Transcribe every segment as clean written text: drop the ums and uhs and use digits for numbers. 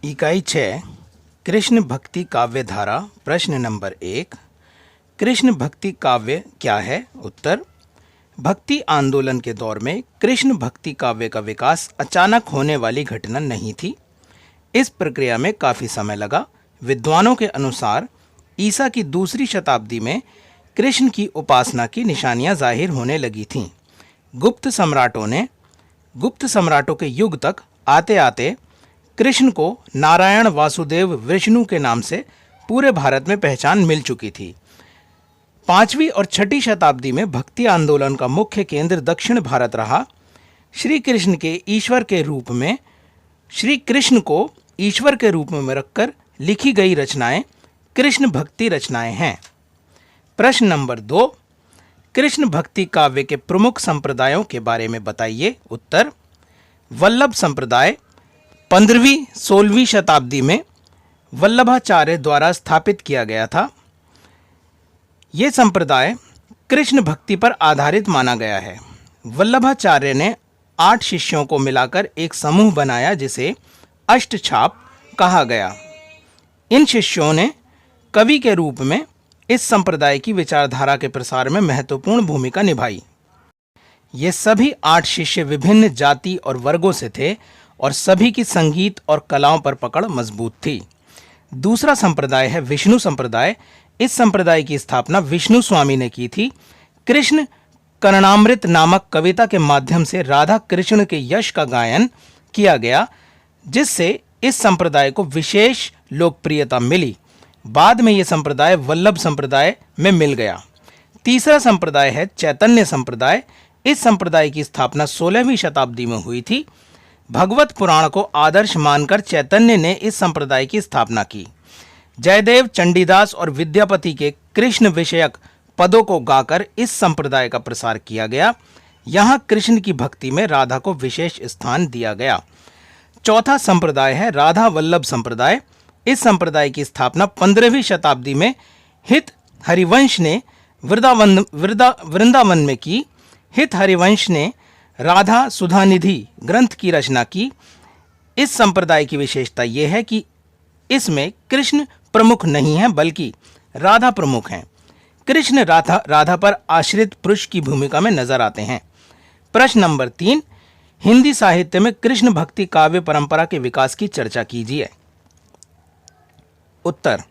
इकाई 6 कृष्ण भक्ति काव्य धारा। प्रश्न नंबर 1, कृष्ण भक्ति काव्य क्या है? उत्तर, भक्ति आंदोलन के दौर में कृष्ण भक्ति काव्य का विकास अचानक होने वाली घटना नहीं थी। इस प्रक्रिया में काफ़ी समय लगा। विद्वानों के अनुसार ईसा की दूसरी शताब्दी में कृष्ण की उपासना की निशानियां जाहिर होने लगी थीं। गुप्त सम्राटों के युग तक आते आते कृष्ण को नारायण वासुदेव विष्णु के नाम से पूरे भारत में पहचान मिल चुकी थी। 5वीं और 6ठी शताब्दी में भक्ति आंदोलन का मुख्य केंद्र दक्षिण भारत रहा। श्री कृष्ण को ईश्वर के रूप में रखकर लिखी गई रचनाएं कृष्ण भक्ति रचनाएं हैं। प्रश्न नंबर 2, कृष्ण भक्ति काव्य के प्रमुख संप्रदायों के बारे में बताइए। उत्तर, वल्लभ संप्रदाय 15वीं-16वीं शताब्दी में वल्लभाचार्य द्वारा स्थापित किया गया था। यह संप्रदाय कृष्ण भक्ति पर आधारित माना गया है। वल्लभाचार्य ने 8 शिष्यों को मिलाकर एक समूह बनाया जिसे अष्टछाप कहा गया। इन शिष्यों ने कवि के रूप में इस संप्रदाय की विचारधारा के प्रसार में महत्वपूर्ण भूमिका निभाई। ये सभी 8 शिष्य विभिन्न जाति और वर्गों से थे और सभी की संगीत और कलाओं पर पकड़ मजबूत थी। दूसरा संप्रदाय है विष्णु संप्रदाय। इस संप्रदाय की स्थापना विष्णु स्वामी ने की थी। कृष्ण करणामृत नामक कविता के माध्यम से राधा कृष्ण के यश का गायन किया गया, जिससे इस संप्रदाय को विशेष लोकप्रियता मिली। बाद में यह संप्रदाय वल्लभ संप्रदाय में मिल गया। तीसरा संप्रदाय है चैतन्य संप्रदाय। इस संप्रदाय की स्थापना 16वीं शताब्दी में हुई थी। भगवत पुराण को आदर्श मानकर चैतन्य ने इस संप्रदाय की स्थापना की। जयदेव, चंडीदास और विद्यापति के कृष्ण विषयक पदों को गाकर इस संप्रदाय का प्रसार किया गया। यहाँ कृष्ण की भक्ति में राधा को विशेष स्थान दिया गया। चौथा संप्रदाय है राधा वल्लभ संप्रदाय। इस संप्रदाय की स्थापना 15वीं शताब्दी में हित हरिवंश ने वृंदावन में की। हित हरिवंश ने राधा सुधानिधि ग्रंथ की रचना की। इस संप्रदाय की विशेषता यह है कि इसमें कृष्ण प्रमुख नहीं है बल्कि राधा प्रमुख हैं। कृष्ण राधा पर आश्रित पुरुष की भूमिका में नजर आते हैं। प्रश्न नंबर 3, हिंदी साहित्य में कृष्ण भक्ति काव्य परंपरा के विकास की चर्चा कीजिए। उत्तर,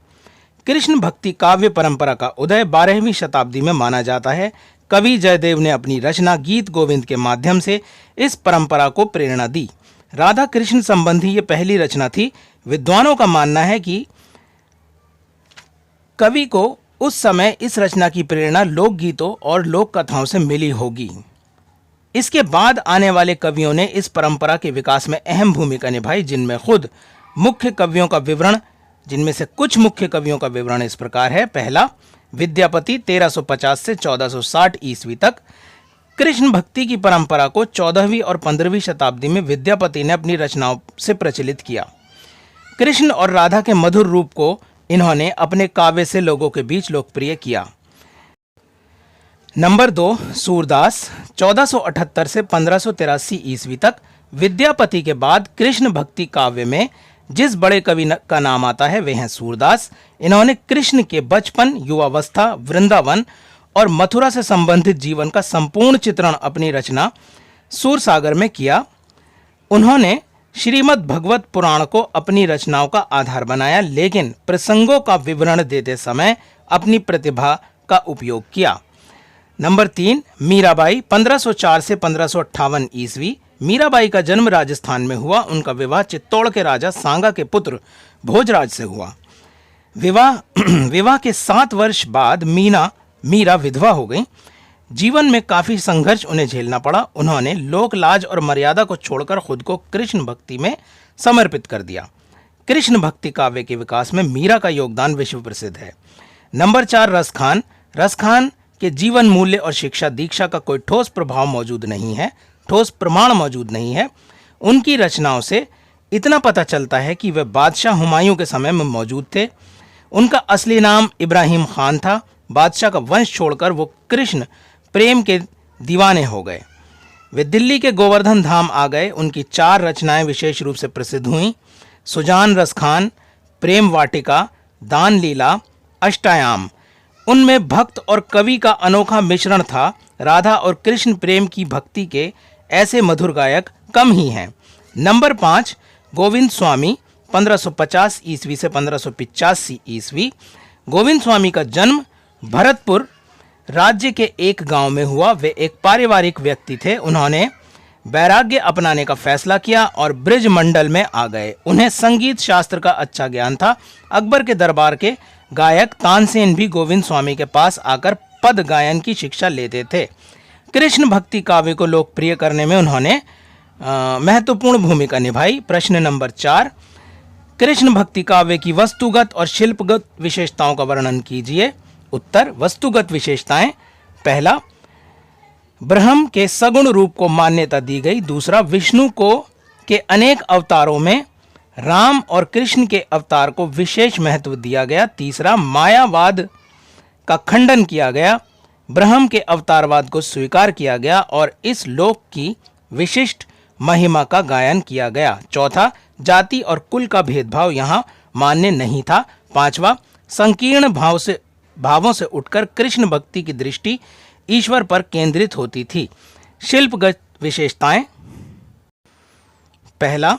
कृष्ण भक्ति काव्य परंपरा का उदय 12वीं शताब्दी में माना जाता है। कवि जयदेव ने अपनी रचना गीत गोविंद के माध्यम से इस परंपरा को प्रेरणा दी। राधा कृष्ण संबंधी यह पहली रचना थी। विद्वानों का मानना है कि कवि को उस समय इस रचना की प्रेरणा लोकगीतों और लोक कथाओं से मिली होगी। इसके बाद आने वाले कवियों ने इस परंपरा के विकास में अहम भूमिका निभाई, जिनमें से कुछ मुख्य कवियों का विवरण इस प्रकार है। पहला, विद्यापति 1350 से 1460 ईस्वी तक। कृष्ण भक्ति की परंपरा को 14वीं और 15वीं शताब्दी में विद्यापति ने अपनी रचनाओं से प्रचलित किया। कृष्ण और राधा के मधुर रूप को इन्होंने अपने काव्य से लोगों के बीच लोकप्रिय किया। नंबर 2, सूरदास 1478 से 1583 ईस्वी तक। विद्यापति के बाद कृष्ण भक्ति काव्य में जिस बड़े कवि का नाम आता है वे हैं सूरदास। इन्होंने कृष्ण के बचपन, युवावस्था, वृंदावन और मथुरा से संबंधित जीवन का संपूर्ण चित्रण अपनी रचना सूरसागर में किया। उन्होंने श्रीमद् भगवत पुराण को अपनी रचनाओं का आधार बनाया, लेकिन प्रसंगों का विवरण देते समय अपनी प्रतिभा का उपयोग किया। नंबर 3, मीराबाई 1504 से 1558 ईस्वी। मीराबाई का जन्म राजस्थान में हुआ। उनका विवाह चित्तौड़ के राजा सांगा के पुत्र भोजराज से हुआ। विवाह के 7 वर्ष बाद मीरा विधवा हो गई। जीवन में काफी संघर्ष उन्हें झेलना पड़ा। उन्होंने लोक लाज और मर्यादा को छोड़कर खुद को कृष्ण भक्ति में समर्पित कर दिया। कृष्ण भक्ति काव्य के विकास में मीरा का योगदान विश्व प्रसिद्ध है। नंबर 4, रसखान के जीवन मूल्य और शिक्षा दीक्षा का कोई ठोस प्रमाण मौजूद नहीं है। उनकी रचनाओं से इतना पता चलता है कि वे बादशाह हुमायूं के समय में मौजूद थे। उनका असली नाम इब्राहिम खान था। बादशाह का वंश छोड़कर वो कृष्ण प्रेम के दीवाने हो गए। वे दिल्ली के गोवर्धन धाम आ गए। उनकी 4 रचनाएं विशेष रूप से प्रसिद्ध हुईं। सुजान रसखान, प्रेम वाटिका, दान लीला, अष्टायाम। उनमें भक्त और कवि का अनोखा मिश्रण था। राधा और कृष्ण प्रेम की भक्ति के ऐसे मधुर गायक कम ही हैं। नंबर 5, गोविंद स्वामी 1550 ईस्वी से 1585 ईस्वी। गोविंद स्वामी का जन्म भरतपुर राज्य के एक गांव में हुआ। वे एक पारिवारिक व्यक्ति थे। उन्होंने वैराग्य अपनाने का फैसला किया और ब्रिज मंडल में आ गए। उन्हें संगीत शास्त्र का अच्छा ज्ञान था। अकबर के दरबार के गायक तानसेन भी गोविंद स्वामी के पास आकर पद गायन की शिक्षा लेते थे। कृष्ण भक्ति काव्य को लोकप्रिय करने में उन्होंने महत्वपूर्ण भूमिका निभाई। प्रश्न नंबर 4, कृष्ण भक्ति काव्य की वस्तुगत और शिल्पगत विशेषताओं का वर्णन कीजिए। उत्तर, वस्तुगत विशेषताएं। पहला, ब्रह्म के सगुण रूप को मान्यता दी गई। दूसरा, विष्णु को के अनेक अवतारों में राम और कृष्ण के अवतार को विशेष महत्व दिया गया। तीसरा, मायावाद का खंडन किया गया। ब्रह्म के अवतारवाद को स्वीकार किया गया और इस लोक की विशिष्ट महिमा का गायन किया गया। चौथा, जाति और कुल का भेदभाव यहाँ मान्य नहीं था। पांचवा, संकीर्ण भावों से उठकर कृष्ण भक्ति की दृष्टि ईश्वर पर केंद्रित होती थी। शिल्पगत विशेषताएं। पहला,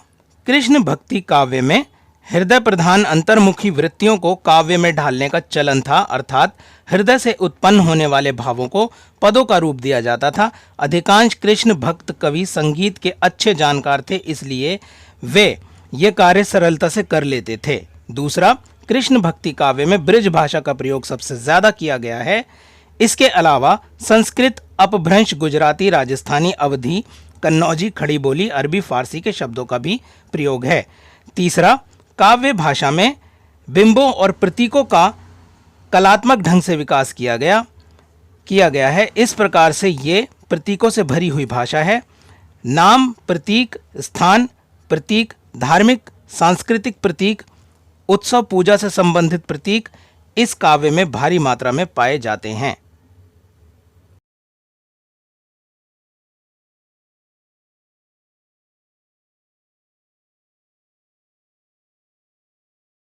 कृष्ण भक्ति काव्य में हृदय प्रधान अंतर्मुखी वृत्तियों को काव्य में ढालने का चलन था, अर्थात हृदय से उत्पन्न होने वाले भावों को पदों का रूप दिया जाता था। अधिकांश कृष्ण भक्त कवि संगीत के अच्छे जानकार थे, इसलिए वे ये कार्य सरलता से कर लेते थे। दूसरा, कृष्ण भक्ति काव्य में ब्रिज भाषा का प्रयोग सबसे ज्यादा किया गया है। इसके अलावा संस्कृत, अपभ्रंश, गुजराती, राजस्थानी, अवधी, कन्नौजी, खड़ी बोली, अरबी, फारसी के शब्दों का भी प्रयोग है। तीसरा, काव्य भाषा में बिंबों और प्रतीकों का कलात्मक ढंग से विकास किया गया है। इस प्रकार से ये प्रतीकों से भरी हुई भाषा है। नाम प्रतीक, स्थान प्रतीक, धार्मिक सांस्कृतिक प्रतीक, उत्सव पूजा से संबंधित प्रतीक इस काव्य में भारी मात्रा में पाए जाते हैं।